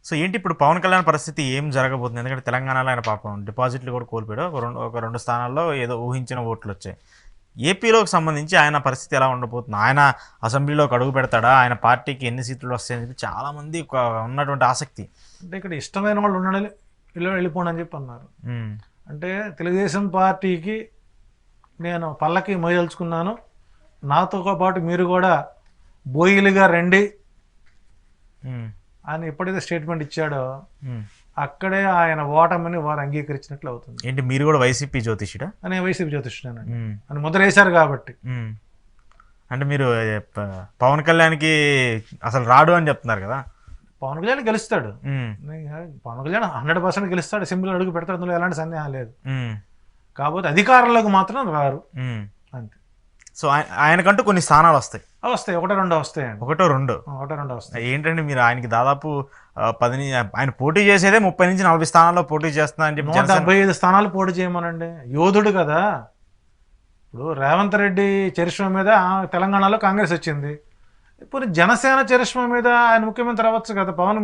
So ఏంటి ఇప్పుడు పవన్ కళ్యాణ్ పరిస్థితి ఏం జరగబోతుంది? ఎందుకంటే తెలంగాణలో ఆయన పాపం డిపాజిట్లు కూడా కోల్పోయాడు. ఒక రెండు స్థానాల్లో ఏదో ఊహించిన ఓట్లు వచ్చాయి. ఏపీలోకి సంబంధించి ఆయన పరిస్థితి ఎలా ఉండబోతుంది? ఆయన అసెంబ్లీలోకి అడుగు పెడతాడా? ఆయన పార్టీకి ఎన్ని సీట్లు వస్తాయని చెప్పి చాలామంది ఉన్నటువంటి ఆసక్తి. అంటే ఇక్కడ ఇష్టమైన వాళ్ళు ఉండాలి, వెళ్ళిపోండి అని చెప్పి అన్నారు. ఉమ్, అంటే తెలుగుదేశం పార్టీకి నేను పల్లకి మోయదలుచుకున్నాను, నాతో పాటు మీరు కూడా బోయిలుగా రండి ఉమ్, అని ఎప్పుడైతే స్టేట్మెంట్ ఇచ్చాడో ఉమ్. అక్కడే ఆయన ఓటమిని వారు అంగీకరించినట్లు అవుతుంది. ఏంటి మీరు కూడా వైసీపీ జ్యోతిషుడా? అని వైసీపీ జ్యోతిష్యుడు ఉమ్, అని ముద్ర వేశారు కాబట్టి. ఉమ్. అంటే మీరు పవన్ కళ్యాణ్కి అసలు రాడు అని చెప్తున్నారు కదా? పవన్ కళ్యాణ్ గెలుస్తాడు, ఉమ్, పవన్ కళ్యాణ్ 100% గెలుస్తాడు, అసెంబ్లీలో అడుగు పెడతాడు, అందులో ఎలాంటి సందేహం లేదు. ఉమ్, కాకపోతే అధికారంలోకి మాత్రం రారు ఉమ్. అంతే. సో ఆయనకంటూ కొన్ని స్థానాలు వస్తాయి. వస్తాయి, ఒకటో రెండో వస్తాయండి, ఒకటో రెండు. ఒకటో రెండో వస్తాయి. ఏంటంటే మీరు ఆయనకి దాదాపు 10 ఆయన పోటీ చేసేదే 30 నుంచి 40 స్థానాల్లో పోటీ చేస్తున్నా అని చెప్పి 175 స్థానాలు పోటీ చేయమనండి, యోధుడు కదా. ఇప్పుడు రేవంత్ రెడ్డి చరిష్మా మీద తెలంగాణలో కాంగ్రెస్ వచ్చింది, ఇప్పుడు జనసేన చరిష్మా మీద ఆయన ముఖ్యమంత్రి అవ్వచ్చు కదా. పవన్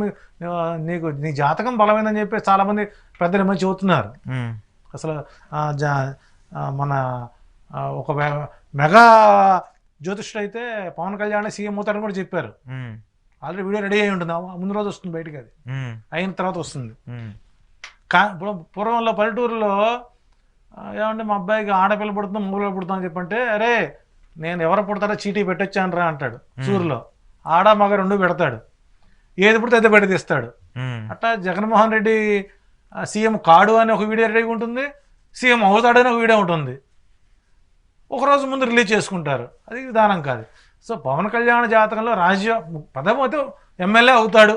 నీ జాతకం బలమైందని చెప్పి చాలామంది పెద్దలు మంచి చెబుతున్నారు. అసలు మన ఒక మెగా జ్యోతిష్యుడు అయితే పవన్ కళ్యాణ్ సీఎం అవుతారని కూడా చెప్పారు. ఆల్రెడీ వీడియో రెడీ అయి ఉంటుంది, ముందు రోజు వస్తుంది బయటకు, అది అయిన తర్వాత వస్తుంది. ఇప్పుడు పూర్వంలో పల్లెటూరులో ఏమంటే మా అబ్బాయికి ఆడపిల్ల పుడుతుందో మూల పుడుతుందో అని చెప్పంటే, అరే నేను ఎవరు పుడతారో చీటీ పెట్టొచ్చాను రా అంటాడు. సూరులో ఆడ మగ రెండు పెడతాడు, ఏది పుడితే అయితే బయట తీస్తాడు. అట్లా జగన్మోహన్ రెడ్డి సీఎం కాడు అని ఒక వీడియో రెడీగా ఉంటుంది, సీఎం అవుతాడని ఒక వీడియో ఉంటుంది, ఒకరోజు ముందు రిలీజ్ చేసుకుంటారు. అది విధానం కాదు. సో పవన్ కళ్యాణ్ జాతకంలో పదమైతే ఎమ్మెల్యే అవుతాడు,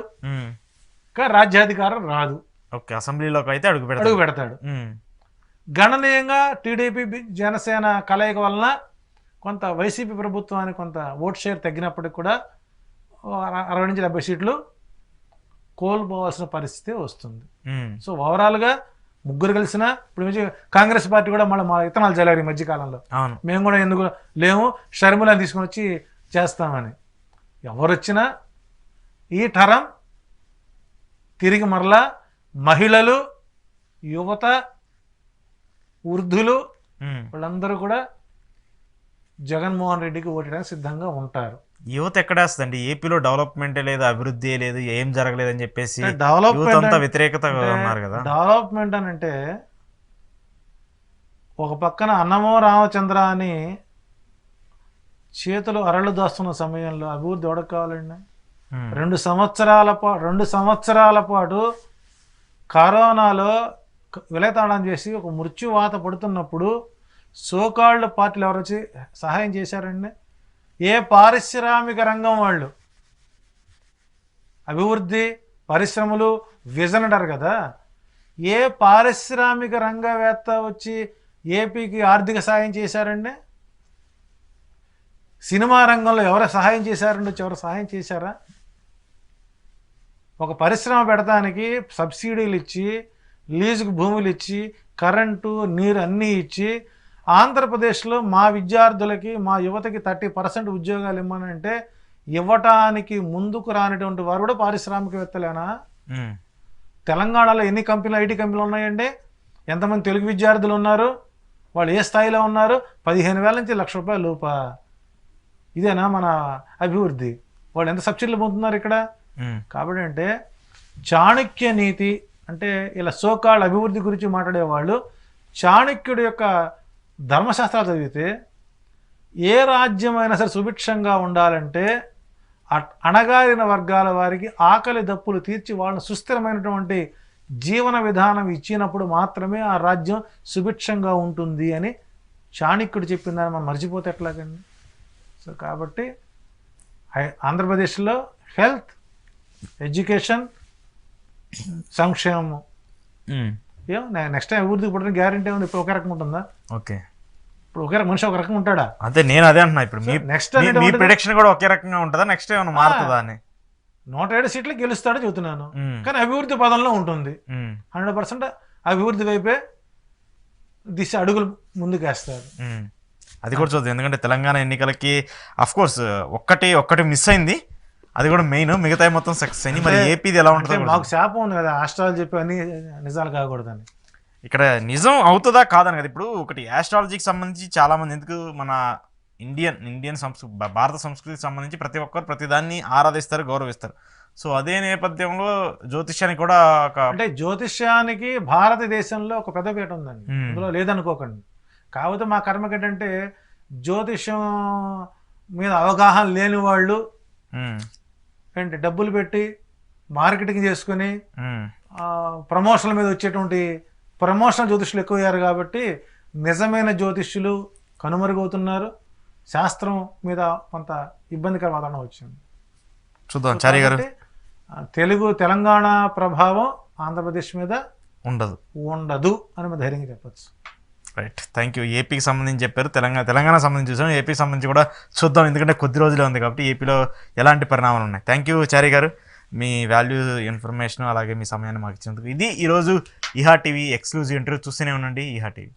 కానీ రాజ్యాధికారం రాదు. ఓకే, అసెంబ్లీలోకి అయితే అడుగు పెడతాడు. గణనీయంగా టీడీపీ జనసేన కలయిక వలన కొంత వైసీపీ ప్రభుత్వానికి కొంత ఓట్ షేర్ తగ్గినప్పటికి కూడా 60 నుంచి 70 సీట్లు కోల్పోవాల్సిన పరిస్థితి వస్తుంది. సో ఓవరాల్గా ముగ్గురు కలిసిన ఇప్పుడు కాంగ్రెస్ పార్టీ కూడా మళ్ళీ మా ఇతనాలు చల్లారు ఈ మధ్యకాలంలో. మేము కూడా ఎందుకు లేము, షర్మిలని తీసుకుని వచ్చి చేస్తామని. ఎవరు వచ్చినా ఈ టరం తిరిగి మరలా మహిళలు, యువత, వృద్ధులు వాళ్ళందరూ కూడా జగన్మోహన్ రెడ్డికి ఓటడానికి సిద్ధంగా ఉంటారు. యువత ఎక్కడేస్తుందండి? ఏపీలో డెవలప్మెంటే లేదు, అభివృద్ధి లేదు, ఏం జరగలేదని చెప్పేసి వ్యతిరేకత ఉన్నారు కదా. డెవలప్మెంట్ అని అంటే ఒక పక్కన అన్నమో రామచంద్ర అని చేతులు అరళ్ళు దోస్తున్న సమయంలో అభివృద్ధి ఎవరికి కావాలండి? 2 సంవత్సరాల పాటు కరోనాలో విలయతాళం చేసి ఒక మృత్యువాత పడుతున్నప్పుడు సోకాళ్ళు పార్టీలు ఎవరు వచ్చి సహాయం చేశారండి? ఏ పారిశ్రామిక రంగం వాళ్ళు అభివృద్ధి, పరిశ్రమలు, విజన్ అంటారు కదా, ఏ పారిశ్రామిక రంగవేత్త వచ్చి ఏపీకి ఆర్థిక సహాయం చేశారండి? సినిమా రంగంలో ఎవరు సహాయం చేశారండి? వచ్చి ఎవరు సహాయం చేశారా? ఒక పరిశ్రమ పెడతానికి సబ్సిడీలు ఇచ్చి, లీజుకు భూములు ఇచ్చి, కరెంటు, నీరు అన్నీ ఇచ్చి, ఆంధ్రప్రదేశ్లో మా విద్యార్థులకి, మా యువతకి 30% ఉద్యోగాలు ఇవ్వనంటే ఇవ్వటానికి ముందుకు రానిటువంటి వారు కూడా పారిశ్రామికవేత్తలేనా? తెలంగాణలో ఎన్ని కంపెనీలు, ఐటీ కంపెనీలు ఉన్నాయండి? ఎంతమంది తెలుగు విద్యార్థులు ఉన్నారు? వాళ్ళు ఏ స్థాయిలో ఉన్నారు? 15,000 నుంచి ₹1,00,000 లోప. ఇదేనా మన అభివృద్ధి? వాళ్ళు ఎంత సబ్సిడీలు పొందుతున్నారు ఇక్కడ? కాబట్టి అంటే చాణక్య నీతి అంటే ఇలా సోకాళ్ళ అభివృద్ధి గురించి మాట్లాడేవాళ్ళు చాణక్యుడి యొక్క ధర్మశాస్త్రాలు చదివితే ఏ రాజ్యమైనా సరే సుభిక్షంగా ఉండాలంటే అణగారిన వర్గాల వారికి ఆకలి దప్పులు తీర్చి వాళ్ళని సుస్థిరమైనటువంటి జీవన విధానం ఇచ్చినప్పుడు మాత్రమే ఆ రాజ్యం సుభిక్షంగా ఉంటుంది అని చాణక్యుడు చెప్పిందని మనం మర్చిపోతే ఎట్లాగండి? సో కాబట్టి ఆంధ్రప్రదేశ్లో హెల్త్, ఎడ్యుకేషన్, సంక్షేమం ఏం నెక్స్ట్ టైం అభివృద్ధికి పుట్టిన గ్యారెంటీ ఉంది. ఇప్పుడు ఒక రకం ఉంటుందా? ఓకే, ఇప్పుడు ఒకే మనిషి ఒక రకం ఉంటాడా? అంతే, నేను అదే అంటున్నా. ఇప్పుడు నెక్స్ట్ మీ ప్రిడిక్షన్ కూడా ఒకే రకంగా ఉంటుందా? నెక్స్ట్ ఏమైనా మారుతుందా అని? 107 సీట్లు గెలుస్తాడో చెబుతున్నాను, కానీ అభివృద్ధి పదంలో ఉంటుంది. 100% అభివృద్ధి వైపే దిశ అడుగులు ముందుకేస్తారు. అది కూడా చూద్దాం. ఎందుకంటే తెలంగాణ ఎన్నికలకి అఫ్ కోర్స్ ఒక్కటి మిస్ అయింది, అది కూడా మెయిన్, మిగతా మొత్తం సక్సెస్ అయింది. మరి ఏపీది ఎలా అంటే ఉంటుందో మాకు శాపం ఉంది కదా, ఆస్ట్రాలజీ చెప్పి అన్ని నిజాలు కాకూడదని. ఇక్కడ నిజం అవుతుందా కాదని కదా. ఇప్పుడు ఒకటి ఆస్ట్రాలజీకి సంబంధించి చాలా మంది, ఎందుకు మన ఇండియన్ సంస్కృతి, భారత సంస్కృతికి సంబంధించి ప్రతి ఒక్కరు ప్రతిదాన్ని ఆరాధిస్తారు, గౌరవిస్తారు. సో అదే నేపథ్యంలో జ్యోతిష్యానికి కూడా ఒక, అంటే జ్యోతిష్యానికి భారతదేశంలో ఒక పెద్దపీట ఉందండి, అందులో లేదనుకోకండి. కాకపోతే మా కర్మకి ఏంటంటే జ్యోతిష్యం మీద అవగాహన లేని వాళ్ళు ఏంటి డబ్బులు పెట్టి మార్కెటింగ్ చేసుకుని ప్రమోషన్ల మీద వచ్చేటువంటి ప్రమోషనల్ జ్యోతిష్యులు ఎక్కువయ్యారు కాబట్టి నిజమైన జ్యోతిష్యులు కనుమరుగవుతున్నారు. శాస్త్రం మీద కొంత ఇబ్బందికర వాతావరణం వచ్చింది. చూద్దాం చారి గారు. తెలంగాణ ప్రభావం ఆంధ్రప్రదేశ్ మీద ఉండదు అని ధైర్యంగా చెప్పచ్చు. Right, thank you. ఏపీకి సంబంధించి చెప్పారు, తెలంగాణ సంబంధించి చూసాం, ఏపీకి సంబంధించి కూడా చూద్దాం, ఎందుకంటే కొద్ది రోజులే ఉంది కాబట్టి ఏపీలో ఎలాంటి పరిణామాలు ఉన్నాయి. థ్యాంక్ యూ చారి గారు, మీ వాల్యూ ఇన్ఫర్మేషన్ అలాగే మీ సమయాన్ని మాకు ఇచ్చినందుకు. ఇది ఈరోజు ఈహా టీవీ ఎక్స్క్లూజివ్ ఇంటర్వ్యూ. చూస్తూనే ఉండండి ఈహా టీవీ.